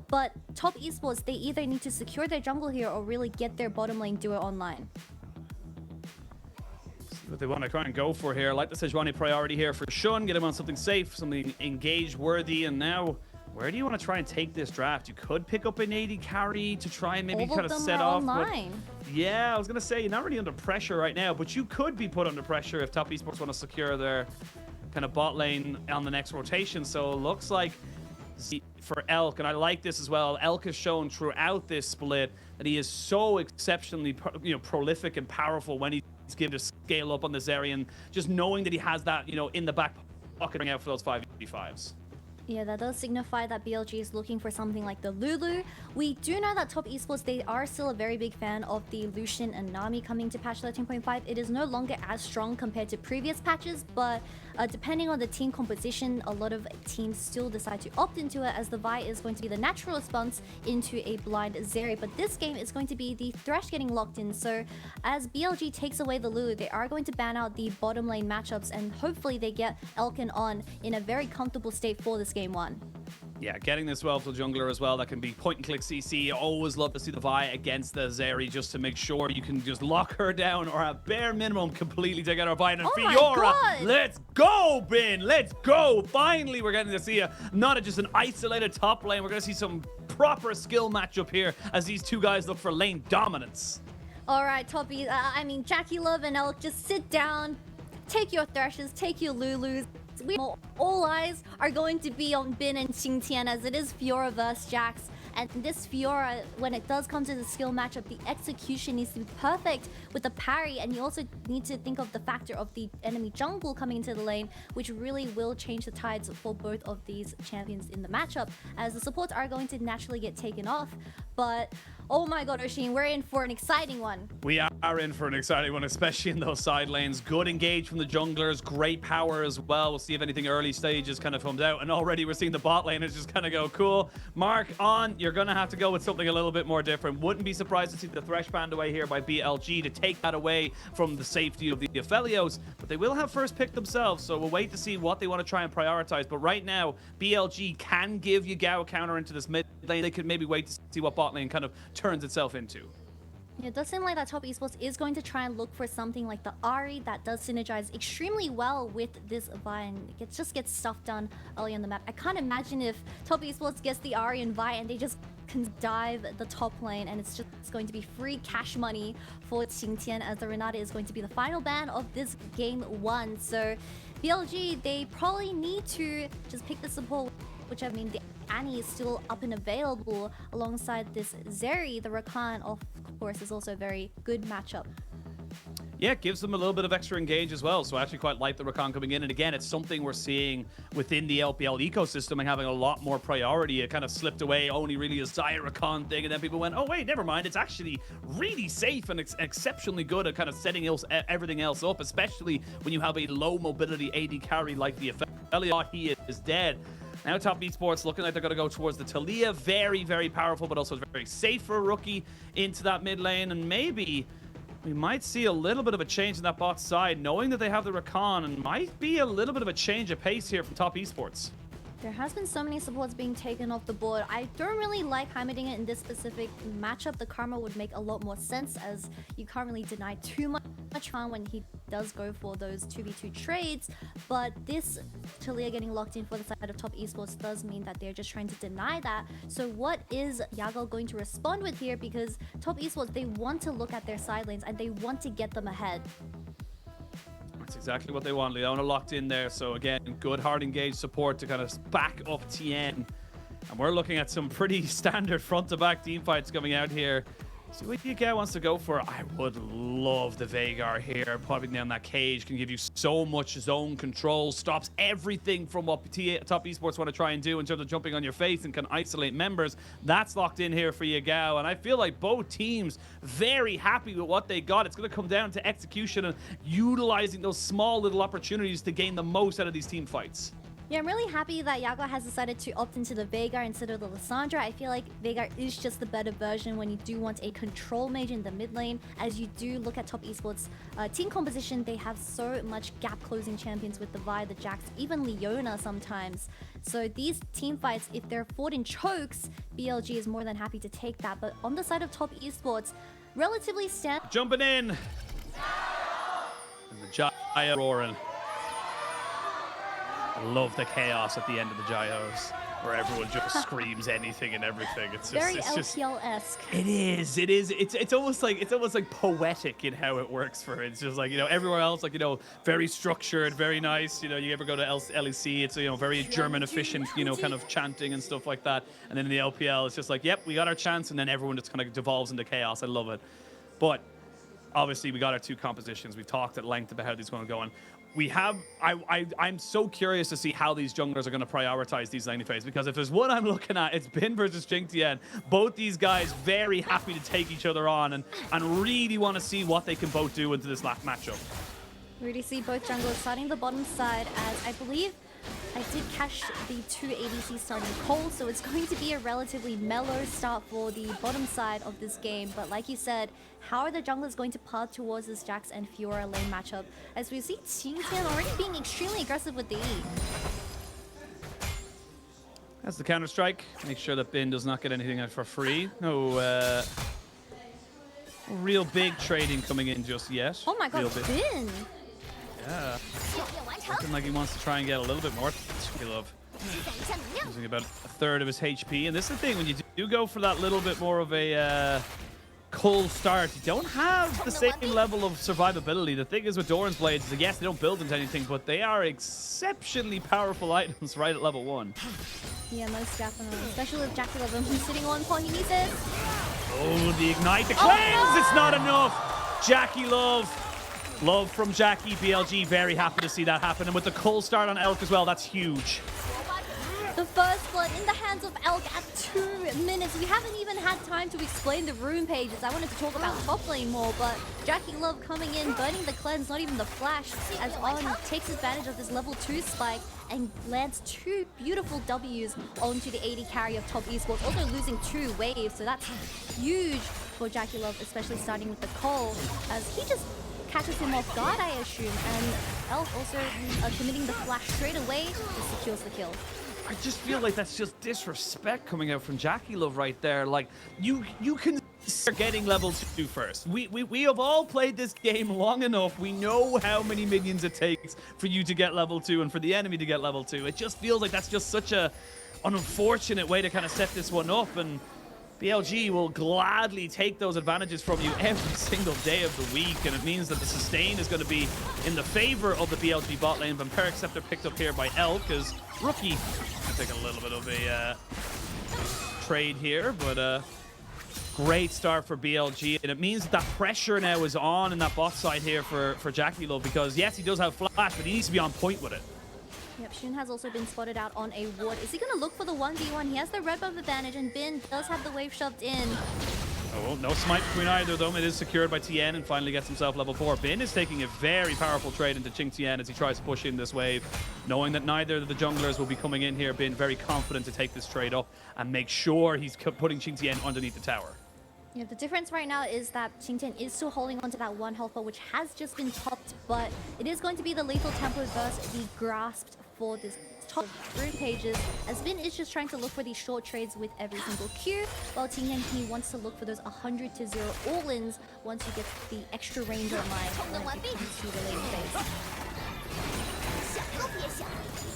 But top esports, they either need to secure their jungle here or really get their bottom lane duo online. See what they want to try and go for here. I like the Sejuani priority here for Shun. Get him on something safe, something engage worthy. And now, where do you want to try and take this draft? You could pick up an AD carry to try and maybe kind of set off. Online. Yeah, I was going to say, you're not really under pressure right now, but you could be put under pressure if top esports want to secure their kind of bot lane on the next rotation. So it looks like for Elk, and I like this as well, Elk has shown throughout this split that he is so exceptionally prolific and powerful when he's given to scale up on the Zeri, and just knowing that he has that in the back pocket out for those 5v5s. Yeah, that does signify that BLG is looking for something like the Lulu. We do know that top esports, they are still a very big fan of the Lucian and Nami coming to patch 13.5. It is no longer as strong compared to previous patches, but depending on the team composition, a lot of teams still decide to opt into it, as the Vi is going to be the natural response into a blind Zeri. But this game is going to be the Thresh getting locked in. So as BLG takes away the Lulu, they are going to ban out the bottom lane matchups, and hopefully they get Elkin on in a very comfortable state for this game one. Yeah, getting this well for the jungler as well. That can be point and click CC. Always love to see the Vi against the Zeri, just to make sure you can just lock her down, or at bare minimum completely take out her Vi. And Fiora, let's go, Bin, let's go. Finally, we're getting to see not just an isolated top lane. We're going to see some proper skill matchup here as these two guys look for lane dominance. All right, Toppy, JackeyLove and Elk, just sit down, take your Thrashes, take your Lulus. All eyes are going to be on Bin and QingTian, as it is Fiora versus Jax. And this Fiora, when it does come to the skill matchup, the execution needs to be perfect with the parry, and you also need to think of the factor of the enemy jungle coming into the lane, which really will change the tides for both of these champions in the matchup, as the supports are going to naturally get taken off. But oh my god, Oisin, we're in for an exciting one. We are in for an exciting one, especially in those side lanes. Good engage from the junglers, great power as well. We'll see if anything early stages kind of comes out, and already we're seeing the bot laners just kind of go, cool. Mark on, you're going to have to go with something a little bit more different. Wouldn't be surprised to see the Thresh banned away here by BLG to take that away from the safety of the Aphelios, but they will have first pick themselves, so we'll wait to see what they want to try and prioritize. But right now, BLG can give Yagao a counter into this mid lane. They could maybe wait to see what bot lane kind of turns itself into. It does seem like that top esports is going to try and look for something like the Ahri that does synergize extremely well with this Vi, and it just gets stuff done early on the map. I can't imagine if top esports gets the Ahri and Vi and they just can dive the top lane, and it's going to be free cash money for QingTian, as the Renata is going to be the final ban of this game one. So BLG, they probably need to just pick the support, which I mean, the Annie is still up and available alongside this Zeri. The Rakan, of course, is also a very good matchup. Yeah, it gives them a little bit of extra engage as well. So I actually quite like the Rakan coming in. And again, it's something we're seeing within the LPL ecosystem and having a lot more priority. It kind of slipped away, only really a Xayah Rakan thing. And then people went, oh, wait, never mind. It's actually really safe and exceptionally good at kind of setting everything else up, especially when you have a low mobility AD carry like the Aphelios. He is dead. Now top esports looking like they're going to go towards the Taliyah. Very, very powerful, but also very safe for a rookie into that mid lane. And maybe we might see a little bit of a change in that bot side, knowing that they have the Rakan, and might be a little bit of a change of pace here from top esports. There has been so many supports being taken off the board. I don't really like Heimerdinger in this specific matchup. The Karma would make a lot more sense, as you can't really deny too much fun when he does go for those 2v2 trades. But this Taliyah getting locked in for the side of top esports does mean that they're just trying to deny that. So what is Yagao going to respond with here? Because top esports, they want to look at their side lanes and they want to get them ahead. That's exactly what they want. Leona locked in there. So again, good hard engaged support to kind of back up Tian. And we're looking at some pretty standard front to back team fights coming out here. See what Yagao wants to go for. I would love the Veigar here. Popping down that cage can give you so much zone control. Stops everything from what top esports want to try and do in terms of jumping on your face and can isolate members. That's locked in here for Yagao. And I feel like both teams very happy with what they got. It's going to come down to execution and utilizing those small little opportunities to gain the most out of these team fights. Yeah, I'm really happy that Yagao has decided to opt into the Veigar instead of the Lissandra. I feel like Veigar is just the better version when you do want a control mage in the mid lane. As you do look at top esports team composition, they have so much gap closing champions with the Vi, the Jax, even Leona sometimes. So these team fights, if they're fought in chokes, BLG is more than happy to take that. But on the side of top esports, relatively jumping in. And the Jaya roaring. I love the chaos at the end of the Jayos, where everyone just screams anything and everything. It's just very it's LPL-esque. It is. It's almost like poetic in how it works for it. It's just like, you know, everywhere else, like, you know, very structured, very nice. You know, you ever go to LEC, it's, you know, very German efficient, you know, kind of chanting and stuff like that. And then in the LPL, it's just like, yep, we got our chance, and then everyone just kind of devolves into chaos. I love it. But obviously, we got our two compositions. We talked at length about how these are going to go on. We have, I'm so curious to see how these junglers are going to prioritize these laning phases, because if there's one I'm looking at, it's Bin versus QingTian. Both these guys very happy to take each other on and really want to see what they can both do into this last matchup. We already see both junglers starting the bottom side, as I believe I did catch the two ADCs starting cold, so it's going to be a relatively mellow start for the bottom side of this game. But like you said, how are the junglers going to path towards this Jax and Fiora lane matchup? As we see QingTian already being extremely aggressive with the E. That's the counter-strike. Make sure that Bin does not get anything out for free. No real big trading coming in just yet. Oh my god, Bin! Yeah. Looking like he wants to try and get a little bit more. JackeyLove using about a third of his HP. And this is the thing, when you do go for that little bit more of a cold start, you don't have the same level of survivability. The thing is with Doran's Blades is that, yes, they don't build into anything, but they are exceptionally powerful items right at level 1. Yeah, most definitely. Especially with JackeyLove and he's sitting on point. He needs it. Oh, the ignite, the cleanse! No! It's not enough! JackeyLove. Love from Jackie. BLG very happy to see that happen. And with the cold start on Elk as well, that's huge. The first blood in the hands of Elk at 2 minutes. We haven't even had time to explain the rune pages. I wanted to talk about top lane more, but JackeyLove coming in, burning the cleanse, not even the flash, as On takes advantage of this level 2 spike and lands 2 beautiful W's onto the AD carry of top esports, also losing 2 waves, so that's huge for JackeyLove, especially starting with the Cole, as he just catches him off guard, I assume, and Elf also committing the flash straight away to secures the kill. I just feel like that's just disrespect coming out from JackeyLove right there. Like, you can start getting level 2 first. We have all played this game long enough. We know how many minions it takes for you to get level 2 and for the enemy to get level 2. It just feels like that's just such an unfortunate way to kind of set this one up, and BLG will gladly take those advantages from you every single day of the week, and it means that the sustain is going to be in the favor of the BLG bot lane. Vampiric Scepter picked up here by Elk as rookie. I take a little bit of a trade here, but great start for BLG, and it means that pressure now is on in that bot side here for JackeyLove, because yes, he does have flash, but he needs to be on point with it. Yep, Shun has also been spotted out on a ward. Is he going to look for the 1v1? He has the red buff advantage, and Bin does have the wave shoved in. Oh, well, no smite between either of them. It is secured by Tian and finally gets himself level 4. Bin is taking a very powerful trade into QingTian as he tries to push in this wave. Knowing that neither of the junglers will be coming in here, Bin very confident to take this trade up and make sure he's putting QingTian underneath the tower. Yeah, the difference right now is that QingTian is still holding onto that 1 health bar, which has just been topped, but it is going to be the lethal tempo versus the grasped for this top rune pages, as Bin is just trying to look for these short trades with every single Q, while QingTian, he wants to look for those 100 to 0 all-ins once you get the extra range online when it comes to the lane phase.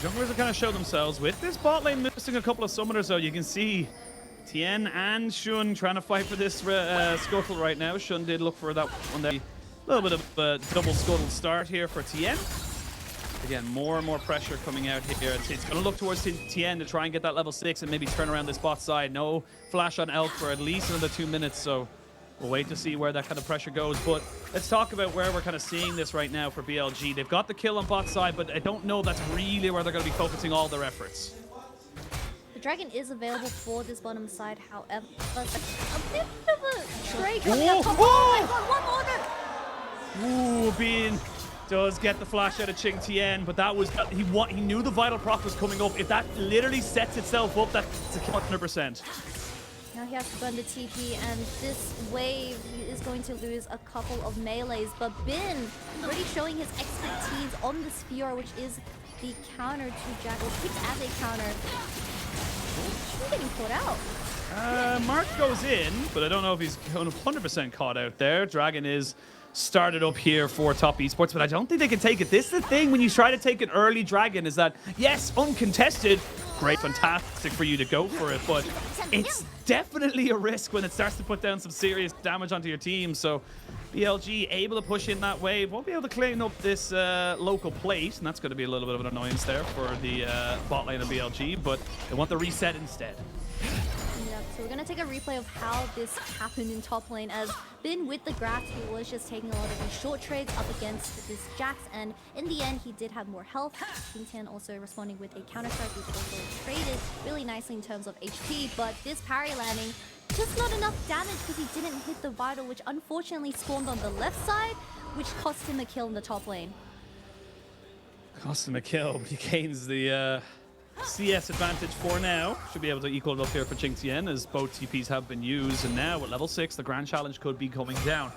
Junglers have kind of showed themselves with this bot lane missing a couple of summoners, though. You can see Tian and Shun trying to fight for this scuttle right now. Shun did look for that one there. A little bit of a double scuttle start here for Tian. Again, more and more pressure coming out here. It's going to look towards Tian to try and get that level 6 and maybe turn around this bot side. No flash on Elk for at least another 2 minutes, so we'll wait to see where that kind of pressure goes. But let's talk about where we're kind of seeing this right now for BLG. They've got the kill on bot side, but I don't know that's really where they're going to be focusing all their efforts. The dragon is available for this bottom side, however, a bit of a trade coming up. Oh my god, one order! Ooh, Bin does get the flash out of QingTian, but that was he knew the vital proc was coming up. If that literally sets itself up, that's a kill 100%. Now he has to burn the TP, and this wave is going to lose a couple of melees, but Bin already showing his expertise on this Fiora, which is the counter to Jack, or picked as a counter. He's getting caught out. Mark goes in, but I don't know if he's 100% caught out there. Dragon is started up here for Top Esports, but I don't think they can take it. This is the thing when you try to take an early Dragon, is that, yes, uncontested, great, fantastic for you to go for it, but it's definitely a risk when it starts to put down some serious damage onto your team. So BLG able to push in that wave, won't be able to clean up this local plate, and that's going to be a little bit of an annoyance there for the bot lane of BLG, but they want the reset instead. Yep, so we're going to take a replay of how this happened in top lane, as Bin with the grab, he was just taking a lot of these short trades up against this Jax, and in the end he did have more health. QingTian also responding with a counter strike, which also traded really nicely in terms of HP, but this parry landing, just not enough damage because he didn't hit the Vital, which unfortunately spawned on the left side, which cost him a kill in the top lane. Cost him a kill, but he gains the CS advantage for now. Should be able to equal it up here for QingTian, as both TPs have been used, and now at level 6 the Grand Challenge could be coming down.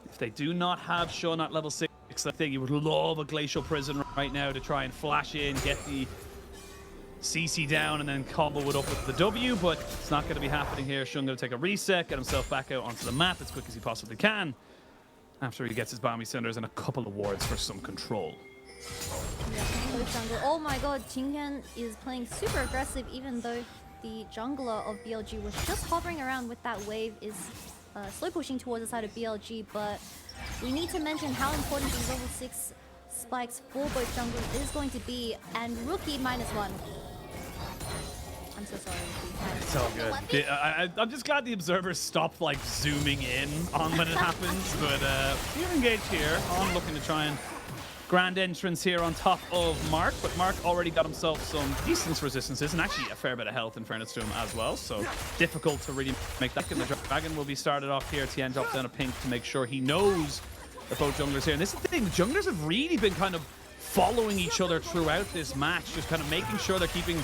If they do not have Shun at level 6, I think he would love a Glacial Prison right now to try and flash in, get the CC down, and then combo it up with the W, but it's not going to be happening here. Shun going to take a reset, get himself back out onto the map as quick as he possibly can, after he gets his Bounty Cinders and a couple of wards for some control. Jungle. Oh my god, QingTian is playing super aggressive, even though the jungler of BLG was just hovering around with that wave, is slow pushing towards the side of BLG, but we need to mention how important these level 6 spikes for both junglers is going to be, and Rookie -1. I'm so sorry, Rookie. It's all good. I'm just glad the observers stopped like zooming in on when it happens, but we're engaged here on looking to try and grand entrance here on top of Mark, but Mark already got himself some decent resistances and actually a fair bit of health in fairness to him as well, so difficult to really make that. And the Dragon will be started off here. Tian drops down a pink to make sure he knows that both junglers here. And this is the thing, the junglers have really been kind of following each other throughout this match, just kind of making sure they're keeping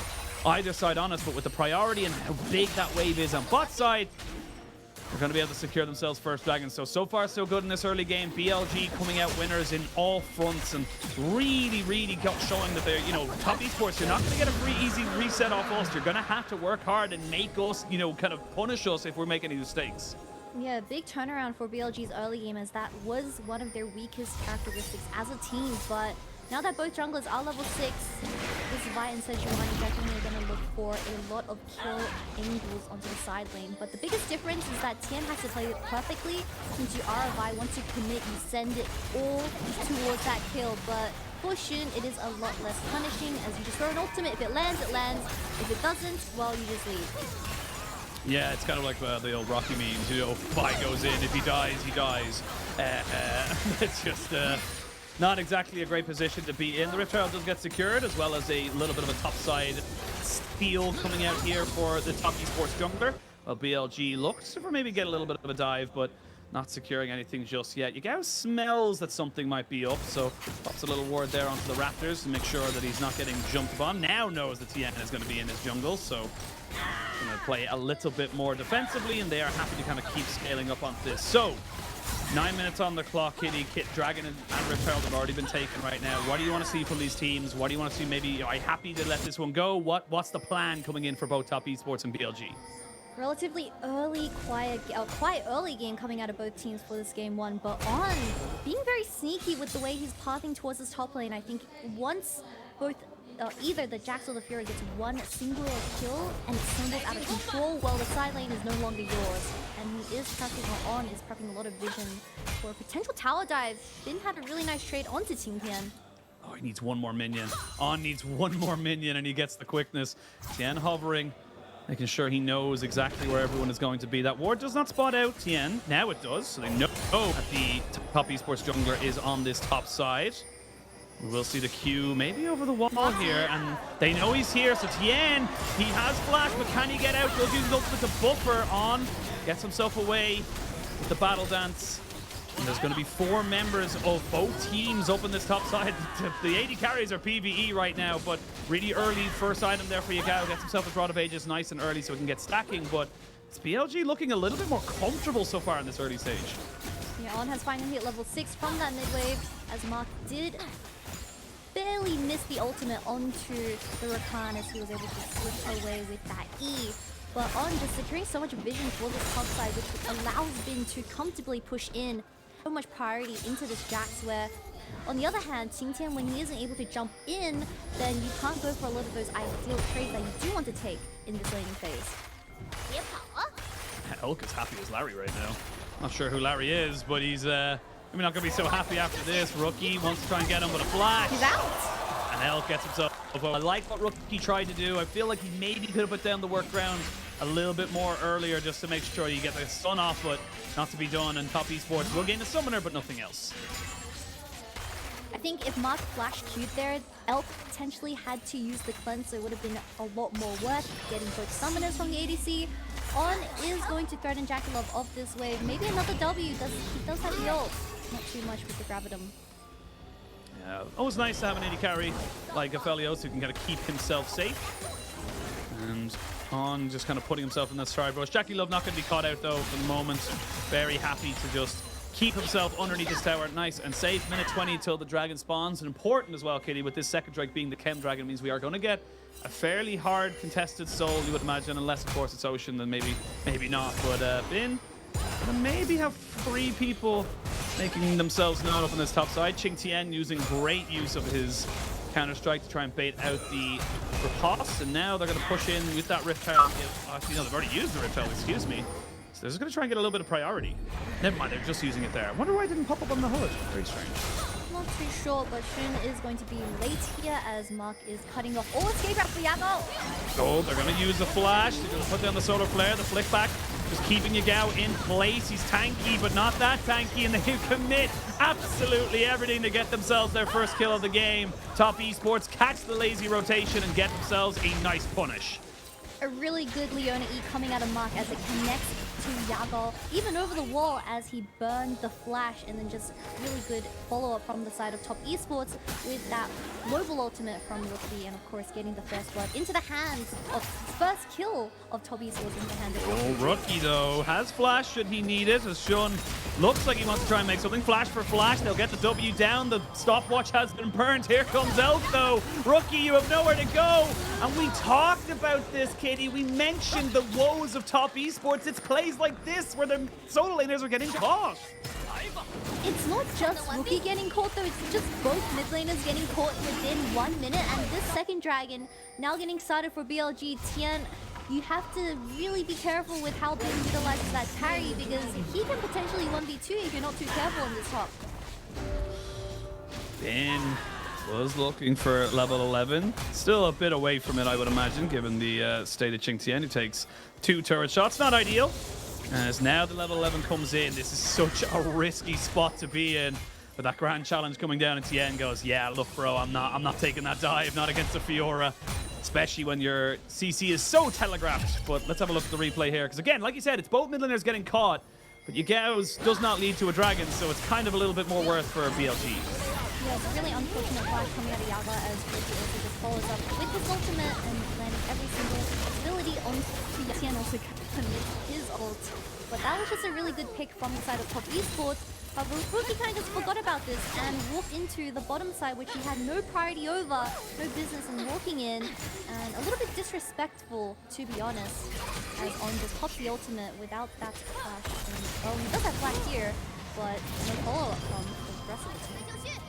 either side honest, but with the priority and how big that wave is on bot side, they're going to be able to secure themselves first Dragon. So far so good in this early game. BLG coming out winners in all fronts and really showing that they're, Top Esports, you're not going to get a free easy reset off us. You're going to have to work hard and make us, kind of punish us if we're making any mistakes. Yeah, big turnaround for BLG's early game, as that was one of their weakest characteristics as a team, but now that both junglers are level 6, this Vi and Sejuani definitely are going to look for a lot of kill angles onto the side lane. But the biggest difference is that Tian has to play it perfectly. Since you are a Vi, once you commit, you send it all towards that kill. But for Shun, it is a lot less punishing, as you just throw an ultimate. If it lands, it lands. If it doesn't, well, you just leave. Yeah, it's kind of like the old Rocky memes, Vi goes in, if he dies, he dies. It's just not exactly a great position to be in. The Rift Trail does get secured, as well as a little bit of a topside steal coming out here for the Top Esports jungler. Well, BLG looks for maybe get a little bit of a dive, but not securing anything just yet. Yagao smells that something might be up, so pops a little ward there onto the Raptors to make sure that he's not getting jumped upon. Now knows that Tian is going to be in his jungle, so going to play a little bit more defensively, and they are happy to kind of keep scaling up on this. So 9 minutes on the clock. Kit, Dragon and Rift Herald have already been taken right now. What do you want to see from these teams? What do you want to see? Maybe are you happy to let this one go? What's the plan coming in for both Top Esports and BLG? Relatively early, quite early game coming out of both teams for this game one, but On being very sneaky with the way he's pathing towards his top lane. I think once both either the Jax or the Fiora gets one singular kill and it snowballs out of control, well, the side lane is no longer yours. And he is prepping On, is prepping a lot of vision for a potential tower dive. Bin had a really nice trade onto QingTian. Oh, he needs one more minion. On needs one more minion and he gets the quickness. Tian hovering, making sure he knows exactly where everyone is going to be. That ward does not spot out Tian. Now it does, so they know that the Top Esports jungler is on this top side. We will see the Q maybe over the wall here, and they know he's here, so Tian, he has flash, but can he get out? Goes using ultimate to buffer. On, gets himself away with the battle dance. And there's going to be 4 members of both teams up in this top side. The AD carries are PvE right now, but really early first item there for Yagao. Gets himself a Rod of Ages nice and early so he can get stacking, but it's BLG looking a little bit more comfortable so far in this early stage. Yeah, On has finally hit level 6 from that mid wave, as Mark did barely missed the ultimate onto the Rakan as he was able to slip away with that E. But On just securing so much vision for this top side, which allows Bin to comfortably push in so much priority into this Jax, where on the other hand, QingTian, when he isn't able to jump in, then you can't go for a lot of those ideal trades that you do want to take in this laning phase. Elk is happy as Larry right now. Not sure who Larry is, but he's maybe not going to be so happy after this. Rookie wants to try and get him with a flash. He's out! And Elk gets himself. I like what Rookie tried to do. I feel like he maybe could have put down the workaround a little bit more earlier just to make sure you get the stun off, but not to be done. And Top Esports will gain a summoner, but nothing else. I think if Mark flash queued there, Elk potentially had to use the cleanse, so it would have been a lot more work getting both summoners from the ADC. On is going to threaten JackeyLove off this wave. Maybe another W. He does have the ult. Not too much with the Gravitum. Yeah, always nice to have an AD carry like Aphelios who can kind of keep himself safe. And On just kind of putting himself in the stride rush. JackeyLove not going to be caught out though for the moment. Very happy to just keep himself underneath this tower. Nice and safe. Minute 20 till the dragon spawns. And important as well, Kitty, with this second strike being the Chem Dragon, means we are going to get a fairly hard contested soul, you would imagine, unless of course it's Oisin, then maybe not. But Bin maybe have 3 people making themselves known up on this top side. QingTian using great use of his counter-strike to try and bait out the riposte, and now they're going to push in with that Rift Herald. Actually, no, they've already used the Rift Herald, excuse me. So they're just going to try and get a little bit of priority. Never mind, they're just using it there. I wonder why it didn't pop up on the hood. Very strange. Not too sure, but Shun is going to be late here as Mark is cutting off all escape route for Yagao. Oh, they're going to use the flash. They're going to put down the solar flare, the flick back. Just keeping Yagao in place. He's tanky, but not that tanky, and they commit absolutely everything to get themselves their first kill of the game. Top Esports catch the lazy rotation and get themselves a nice punish. A really good Leona E coming out of Mark as it connects to Yagao, even over the wall as he burned the flash, and then just really good follow-up from the side of Top Esports with that global ultimate from Rookie, and of course getting the first blood into the hands of first kill of Top Esports in the hand of Rookie. Oh, Rookie though has flash should he need it, as Shun looks like he wants to try and make something. Flash for flash, they'll get the W down. The stopwatch has been burned. Here comes Elf though. Rookie, you have nowhere to go. And we talked about this, Kitty. We mentioned the woes of Top Esports. It's plays like this where the solo laners are getting caught. It's not just Rookie getting caught though, it's just both mid laners getting caught within 1 minute, and this second dragon now getting started for BLG. Tian, you have to really be careful with how Bin utilizes that parry, because he can potentially 1v2 if you're not too careful in this top. Bin was looking for level 11. Still a bit away from it, I would imagine, given the state of QingTian, who takes 2 turret shots. Not ideal. As now the level 11 comes in, this is such a risky spot to be in. But that grand challenge coming down, and Tian goes, yeah, look, bro, I'm not taking that dive, not against a Fiora. Especially when your CC is so telegraphed. But let's have a look at the replay here. Because again, like you said, it's both mid laners getting caught. But Yagao's does not lead to a dragon, so it's kind of a little bit more worth for BLG. Yeah, it's a really unfortunate flash coming out of Yaga as Rookie also just follows up with his ultimate and landing every single ability onto Tian, also commits his ult. But that was just a really good pick from the side of Top Esports. But Rookie kind of just forgot about this and walked into the bottom side, which he had no priority over, no business in walking in, and a little bit disrespectful, to be honest, as On just popped the ultimate without that flash. And, well, he does have flash here, but no follow-up from the rest of the team.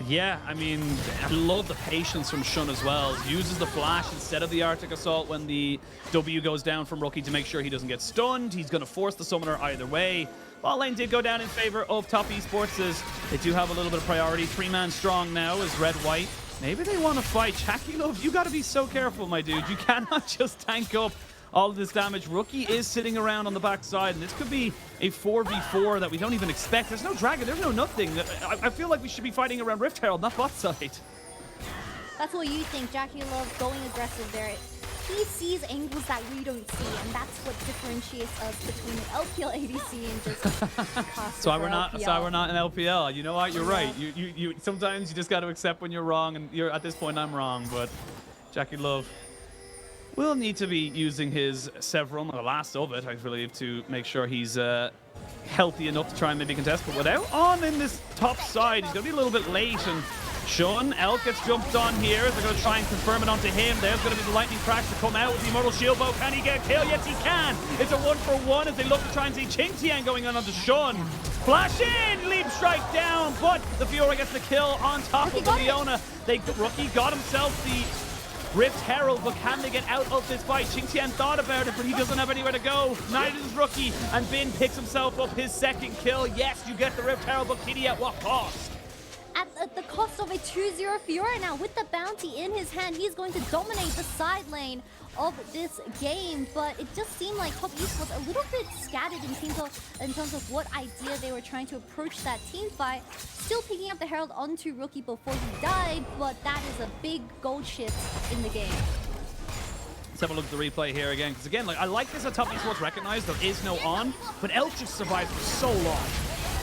Yeah, I mean, I love the patience from Shun as well. Uses the flash instead of the Arctic Assault when the W goes down from Rookie to make sure he doesn't get stunned. He's going to force the summoner either way. Ball lane did go down in favor of Top Esports as they do have a little bit of priority. 3-man strong now is red-white. Maybe they want to fight. JackeyLove, you got to be so careful, my dude. You cannot just tank up all of this damage. Rookie is sitting around on the backside, and this could be a 4v4 that we don't even expect. There's no dragon, there's no nothing. I feel like we should be fighting around Rift Herald, not bot side. That's what you think. JackeyLove going aggressive there. He sees angles that we don't see, and that's what differentiates us between an LPL ADC and just so we're not an LPL. You know what? You're right. You sometimes you just got to accept when you're wrong, and you're at this point I'm wrong. But JackeyLove will need to be using his Severum, the last of it, I believe, to make sure he's healthy enough to try and maybe contest. But without On in this top side, he's going to be a little bit late, and Sean, Elk gets jumped on here. They're going to try and confirm it onto him. There's going to be the lightning crash to come out with the Immortal Shield Bow. Can he get a kill? Yes, he can. It's a 1-for-1 as they look to try and see QingTian going on onto Sean. Flash in, leap strike down, but the Fiora gets the kill on top of the Leona. Rookie got himself the Rift Herald, but can they get out of this fight? QingTian thought about it, but he doesn't have anywhere to go. Neither does Rookie, and Bin picks himself up his second kill. Yes, you get the Rift Herald, but Kitty at what cost? At the cost of a 2-0 Fiora now. With the bounty in his hand, he's going to dominate the side lane of this game, but it just seemed like Top Esports a little bit scattered in terms of what idea they were trying to approach that team fight. Still picking up the Herald onto Rookie before he died, but that is a big gold shift in the game. Let's have a look at the replay here again, because again, like, I like this that Top Esports recognize there is no on, but Elk just survived for so long.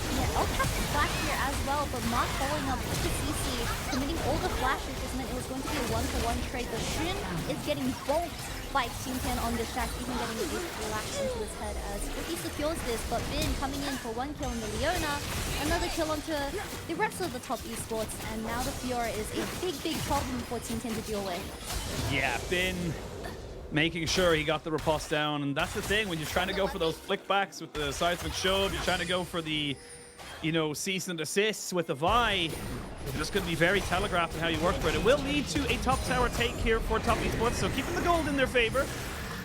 Yeah, Elk has the flash here as well, but not following up with the CC, committing all the flashes just meant it was going to be a 1-for-1 trade. The Shin is getting bulked by QingTian on this Jack, even getting a blast into his head as Rookie secures this, but Bin coming in for 1 kill on the Leona, another kill onto the rest of the Top Esports, and now the Fiora is a big problem for QingTian to deal with. Yeah, Bin making sure he got the riposte down, and that's the thing when you're trying to go for those flickbacks with the seismic shove, you're trying to go for the, you know, cease and desist with the Vi. You're just going to be very telegraphed in how you work for it. It will lead to a top tower take here for Top Esports, so keeping the gold in their favor.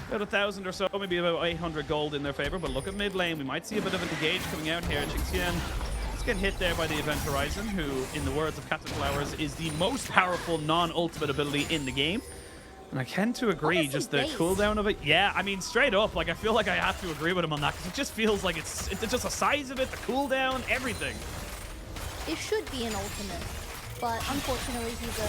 About 1,000 or so, maybe about 800 gold in their favor, but look at mid lane. We might see a bit of an engage coming out here. QingTian is getting hit there by the Event Horizon, who, in the words of Captain Flowers, is the most powerful non-ultimate ability in the game. And I tend to agree, just the cooldown of it. Yeah, I mean, straight up, like, I feel like I have to agree with him on that, because it just feels like it's just the size of it, the cooldown, everything. It should be an ultimate, but unfortunately he's a...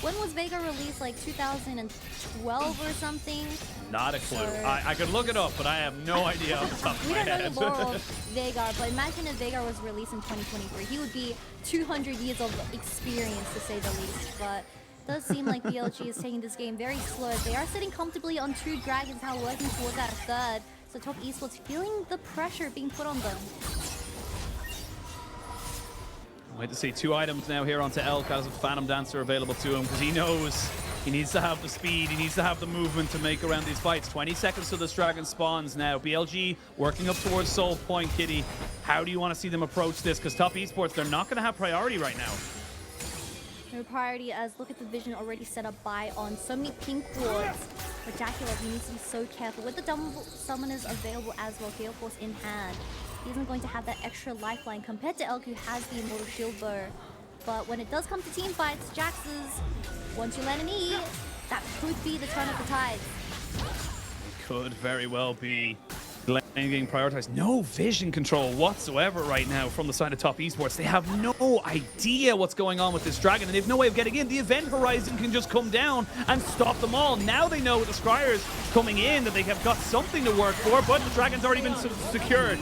When was Veigar released? Like 2012 or something? Not a clue. I could look it up, but I have no idea off the top of my head. We don't know the lore of Veigar, but imagine if Veigar was released in 2023. He would be 200 years of experience, to say the least, but... Does seem like BLG is taking this game very slow. They are sitting comfortably on 2 dragons now, working towards that 3rd. So Top Esports feeling the pressure being put on them. Wait to see 2 items now here onto Elk as a Phantom Dancer available to him, because he knows he needs to have the speed, he needs to have the movement to make around these fights. 20 seconds till this dragon spawns now. BLG working up towards Soul Point, Kitty. How do you want to see them approach this? Because Top Esports, they're not going to have priority right now. No priority, as look at the vision already set up by on so many pink wards. For JackeyLove, he needs to be so careful with the double summoners available as well, Gale Force in hand. He isn't going to have that extra lifeline compared to Elk, who has the Immortal Shield Bow. But when it does come to team fights, Jax's, once you land an E, that could be the turn of the tide. Could very well be. Lane getting prioritized. No vision control whatsoever right now from the side of Top Esports. They have no idea what's going on with this dragon, and they have no way of getting in. The Event Horizon can just come down and stop them all. Now they know with the Scryers coming in that they have got something to work for, but the dragon's already been secured.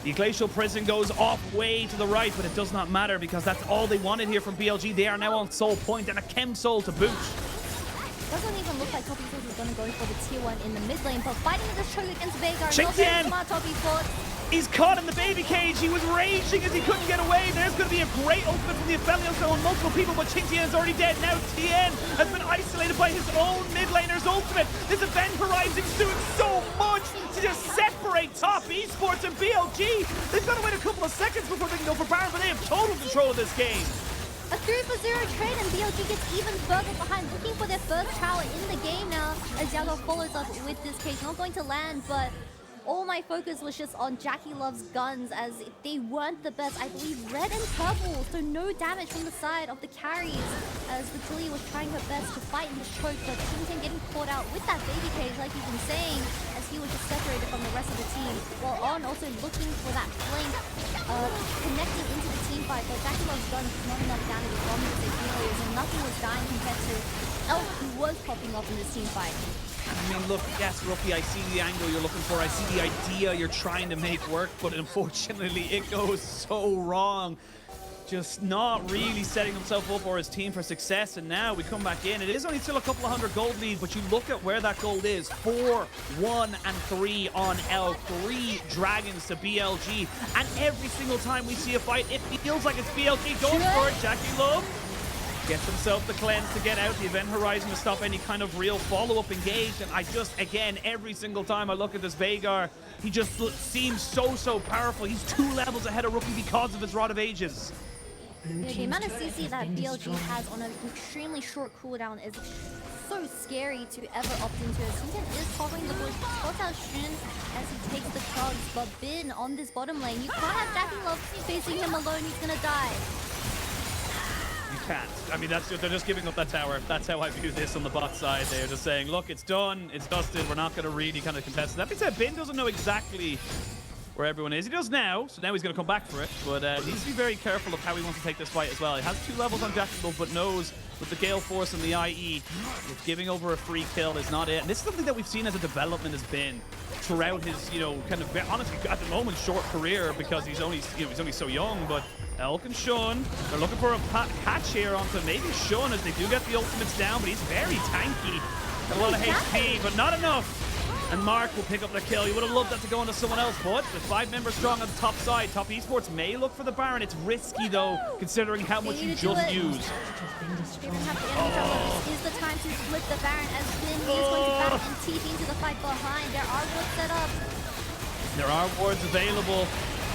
The Glacial Prison goes off way to the right, but it does not matter because that's all they wanted here from BLG. They are now on Soul Point and a Chem Soul to boot. Doesn't even look like Top Esports is going to go for the tier 1 in the mid lane, but fighting this choke against Veigar. QingTian! Top Esports. He's caught in the baby cage. He was raging as he couldn't get away. There's going to be a great ultimate from the Aphelios on multiple people, but QingTian is already dead. Now Tian has been isolated by his own mid laner's ultimate. This Event Horizon's doing so much to just separate Top Esports and BLG. They've got to wait a couple of seconds before they can go for Baron, but they have total control of this game. A 3-for-0 trade, and BLG gets even further behind, looking for their first tower in the game now, as Yagao follows up with this cage. Not going to land, but all my focus was just on JackeyLove's guns, as they weren't the best. I believe red and purple, so no damage from the side of the carries, as the Taliyah was trying her best to fight in this choke, but QingTian getting caught out with that baby cage, like you've been saying, as he was just separated from the rest of the team, while On also looking for that flank connected into the team fight, but JackeyLove's guns not enough damage from the Aphelios, and nothing was dying compared to Elk, who was popping off in this team fight. I mean, look, yes, Rookie, I see the angle you're looking for. I see the idea you're trying to make work, but unfortunately, it goes so wrong. Just not really setting himself up or his team for success, and now we come back in. It is only still a couple of hundred gold lead, but you look at where that gold is. 4, 1, and 3 on Elk. 3 dragons to BLG, and every single time we see a fight, it feels like it's BLG going for it. JackeyLove Gets himself the cleanse to get out the event horizon to stop any kind of real follow-up engage. And I just, again, every single time I look at this Veigar, he just seems so powerful. He's 2 levels ahead of Rookie because of his Rod of Ages. Yeah, the amount of CC that BLG has on an extremely short cooldown is so scary to ever opt into it. QingTian is covering the bush, spots out Shin as he takes the chugs, but Bin on this bottom lane, you can't have JackeyLove facing him alone, he's gonna die. You can't. I mean, they're just giving up that tower. That's how I view this on the bot side. They're just saying, look, it's done, it's dusted, we're not going to really kind of contest it. That being said, Bin doesn't know exactly where everyone is. He does now, so now he's going to come back for it. But needs to be very careful of how he wants to take this fight as well. He has 2 levels on JackeyLove, but knows with the Gale Force and the IE, giving over a free kill is not it. And this is something that we've seen as a development has been throughout his, you know, kind of, honestly, at the moment, short career, because he's only, you know, he's only so young. But Elk and Sean, they're looking for a patch here onto maybe Sean as they do get the ultimates down, but he's very tanky. Got a lot of HP, but not enough. And Mark will pick up the kill. You would have loved that to go onto someone else, but the 5 members strong on the top side. Top Esports may look for the Baron. It's risky though, considering how much you just used. They don't have the enemy trouble. This is the time to split the Baron as Finn is going to back and TP into the fight behind. There are wards set up. There are wards available.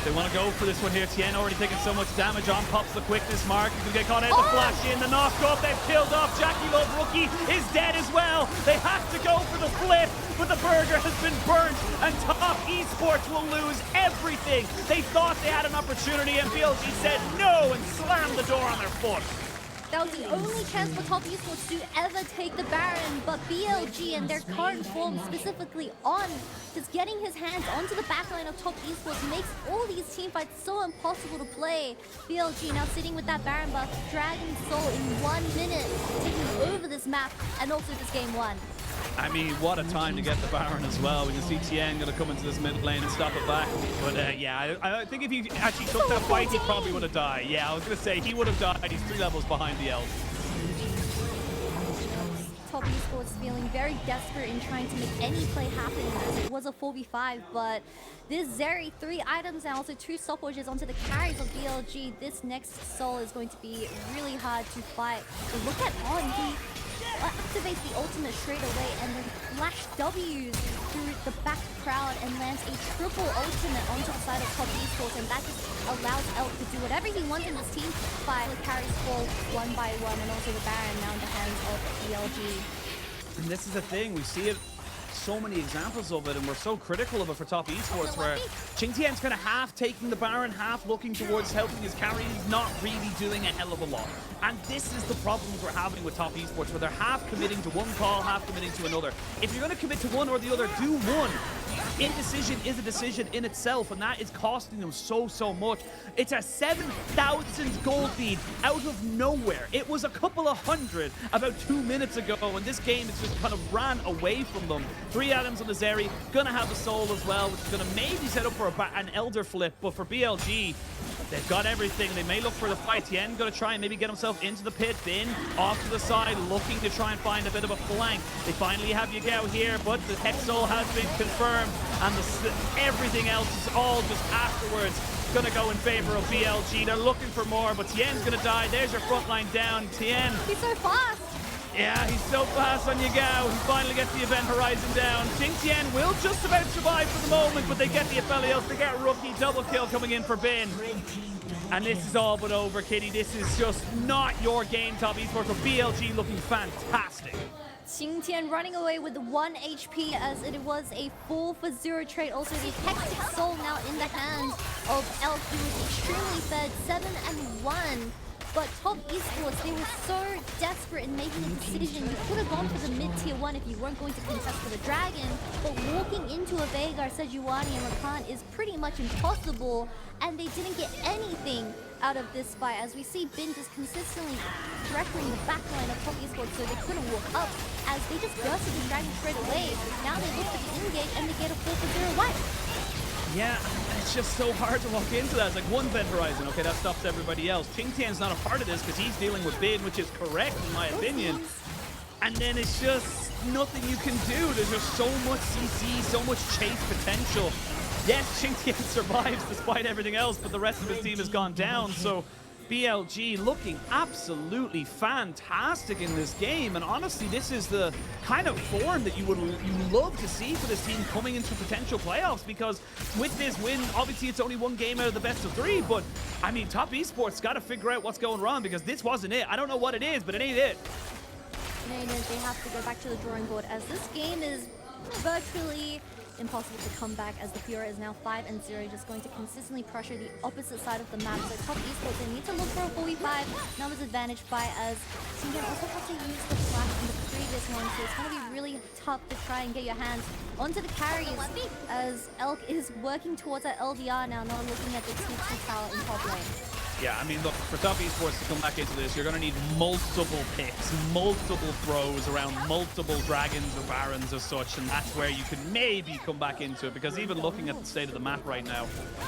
They want to go for this one here. Tian already taking so much damage on. Pops the quickness mark. You can get caught out. The flash in, the knock up. They've killed off. JackeyLove Rookie is dead as well. They have to go for the flip, but the burger has been burnt, and Top Esports will lose everything. They thought they had an opportunity, and BLG said no and slammed the door on their foot. That was the only chance for Top Esports to ever take the Baron, but BLG and their current form, specifically on just getting his hands onto the backline of Top Esports, makes all these teamfights so impossible to play. BLG now sitting with that Baron buff, Dragon Soul in 1 minute, taking over this map and also this game 1. I mean, what a time to get the Baron as well. We can see Tian going to come into this mid lane and stop it back. But yeah, I think if he actually took that fight, he probably would have died. Yeah, I was going to say, he would have died. He's 3 levels behind the elf. Top Esports feeling very desperate in trying to make any play happen as it was a 4v5, but this Zeri, 3 items and also 2 stopwages onto the carries of BLG. This next soul is going to be really hard to fight. But look at On, he activates the ultimate straight away and then flash W's through the back crowd and lands a triple ultimate onto the side of Top Esports, and that just allows Elk to do whatever he wants in this team fight. The carries fall 1 by 1, and also the Baron now in the hands of BLG. And this is the thing, we see it, so many examples of it, and we're so critical of it for Top Esports, where QingTian's kind of half taking the Baron, half looking towards helping his carry. He's not really doing a hell of a lot. And this is the problems we're having with Top Esports, where they're half committing to one call, half committing to another. If you're going to commit to one or the other, do one. Indecision is a decision in itself, and that is costing them so much. It's a 7,000 gold lead out of nowhere. It was a couple of hundred about 2 minutes ago, and this game has just kind of ran away from them. 3 items on the Zeri, gonna have the soul as well, which is gonna maybe set up for an elder flip, but for BLG, they've got everything. They may look for the fight. Tian gonna try and maybe get himself into the pit. Bin off to the side, looking to try and find a bit of a flank. They finally have Yagao here, but the Hex Soul has been confirmed, and everything else is all just afterwards gonna go in favor of BLG. They're looking for more, but Tian's gonna die. There's your front line down. Tian. He's so fast. Yeah, he's so fast on Yagao. He finally gets the event horizon down. QingTian will just about survive for the moment, but they get the Aphelios. They get Rookie. Double kill coming in for Bin. And this is all but over, Kitty. This is just not your game, Top Esports, for BLG looking fantastic. QingTian running away with 1 HP as it was a 4-for-0 trade. Also, the Hectic Soul now in the hands of Elk, who was extremely fed, 7-1. But Top Esports, they were so desperate in making a decision. You could have gone for the mid-tier 1 if you weren't going to contest for the Dragon, but walking into a Veigar, Sejuani, and Rakan is pretty much impossible, and they didn't get anything out of this fight. As we see Bin just consistently wrecking the backline of Top Esports, so they couldn't walk up, as they just bursted the Dragon straight away. Now they look for the engage, and they get a 4-for-0 wipe. Yeah, it's just so hard to walk into that. It's like one event horizon, okay, that stops everybody else. QingTian's not a part of this because he's dealing with Bin, which is correct in my opinion. And then it's just nothing you can do. There's just so much CC, so much chase potential. Yes, QingTian survives despite everything else, but the rest of his team has gone down, so BLG looking absolutely fantastic in this game, and honestly, this is the kind of form that you love to see for this team coming into potential playoffs, because with this win, obviously it's only one game out of the best of 3, but I mean, Top Esports got to figure out what's going wrong, because this wasn't it. I don't know what it is, but it ain't it. They have to go back to the drawing board, as this game is virtually impossible to come back, as the Fiora is now 5-0, just going to consistently pressure the opposite side of the map. So Top Esports, they need to look for a 4v5 numbers advantage fight, as TES also had to use the flash in the previous one, so it's going to be really tough to try and get your hands onto the carries, as Elk is working towards that LDR now, not looking at the TT tower in top lane. Yeah, I mean, look, for Top Esports to come back into this, you're going to need multiple picks, multiple throws around multiple dragons or barons as such, and that's where you can maybe come back into it, because even looking at the state of the map right now,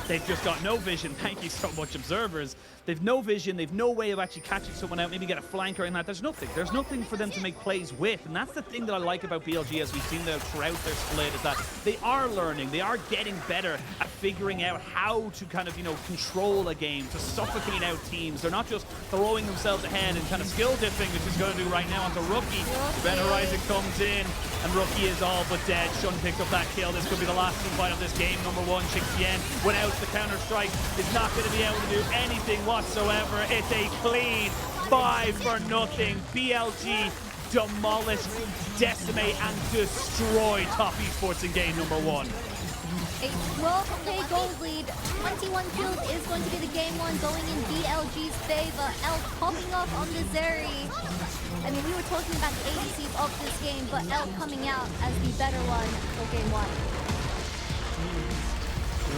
they've just got no vision. Thank you so much, observers. They've no vision, they've no way of actually catching someone out, maybe get a flank or anything like that. There's nothing. There's nothing for them to make plays with, and that's the thing that I like about BLG, as we've seen them throughout their split, is that they are learning, they are getting better at figuring out how to kind of, you know, control a game, to suffocate out teams. They're not just throwing themselves ahead and kind of skill dipping, which is going to do right now onto Rookie. Event Horizon comes in, and Rookie is all but dead. Shun picked up that kill. This could be the last team fight of this game. Number 1, QingTian, without the counter-strike, is not going to be able to do anything whatsoever. It's a clean 5-0. BLG demolish, decimate, and destroy Top Esports in game number 1. A 12-play gold lead, 21 kills is going to be the game 1, going in BLG's favor. Elk popping off on the Zeri. I mean, we were talking about the ADCs of this game, but Elk coming out as the better one for game 1.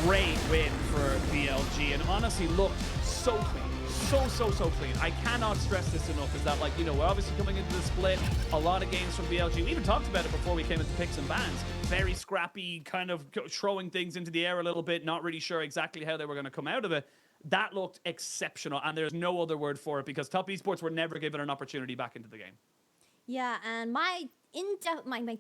Great win for BLG, and honestly looked so clean. So clean. I cannot stress this enough, is that, like, you know, we're obviously coming into the split, a lot of games from BLG. We even talked about it before we came into picks and bans. Very scrappy, kind of throwing things into the air a little bit, not really sure exactly how they were going to come out of it. That looked exceptional, and there's no other word for it, because Top Esports were never given an opportunity back into the game. Yeah, and my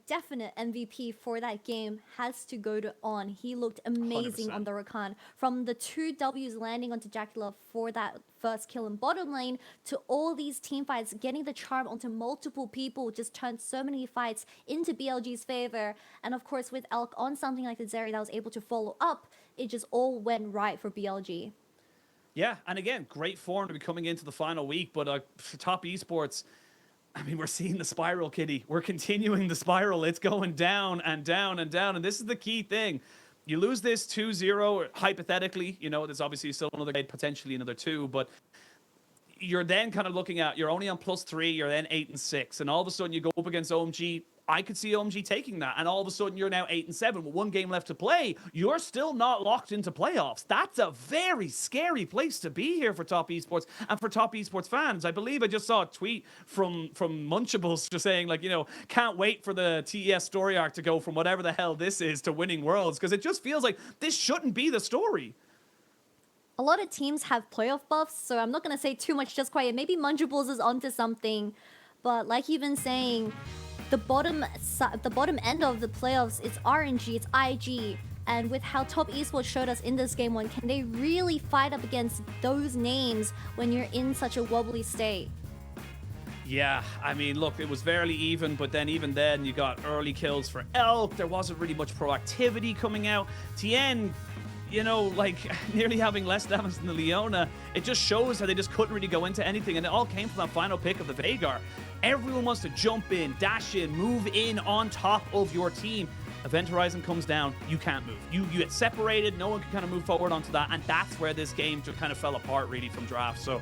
definite MVP for that game has to go to On. He looked amazing 100%. on the Rakan. From the 2 Ws landing onto JackeyLove for that first kill in bottom lane, to all these team fights, getting the charm onto multiple people just turned so many fights into BLG's favor. And of course, with Elk on something like the Zeri that was able to follow up, it just all went right for BLG. Yeah, and again, great form to be coming into the final week, but for Top Esports, I mean, we're seeing the spiral, Kitty. We're continuing the spiral. It's going down and down and down. And this is the key thing. You lose this 2-0, hypothetically, you know, there's obviously still another game, potentially another 2, but you're then kind of looking at, you're only on +3, you're then 8-6, and all of a sudden you go up against OMG. I could see OMG taking that, and all of a sudden you're now 8-7 with 1 game left to play. You're still not locked into playoffs. That's a very scary place to be here for Top Esports and for Top Esports fans. I believe I just saw a tweet from Munchables just saying, like, you know, can't wait for the TES story arc to go from whatever the hell this is to winning worlds, because it just feels like this shouldn't be the story. A lot of teams have playoff buffs, so I'm not going to say too much just quite yet. Maybe Munchables is onto something, but like you've been saying, the bottom end of the playoffs, it's RNG, it's IG, and with how Top Esports showed us in this game 1, can they really fight up against those names when you're in such a wobbly state? Yeah, I mean, look, it was fairly even, but then even then you got early kills for Elk. There wasn't really much proactivity coming out. Tian, you know, like, nearly having less damage than the Leona. It just shows how they just couldn't really go into anything, and it all came from that final pick of the Veigar. Everyone wants to jump in, dash in, move in on top of your team. Event Horizon comes down, you can't move. You get separated, no one can kind of move forward onto that, and that's where this game just kind of fell apart, really, from draft. So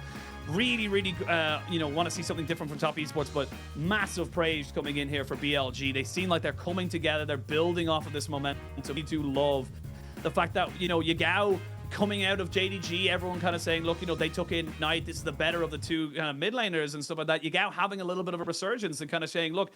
really, you know, want to see something different from Top Esports, but massive praise coming in here for BLG. They seem like they're coming together, they're building off of this momentum. We do love the fact that, you know, Yagao coming out of JDG, everyone kind of saying, look, you know, they took in Knight, this is the better of the 2 mid laners and stuff like that. Yagao having a little bit of a resurgence and kind of saying, look,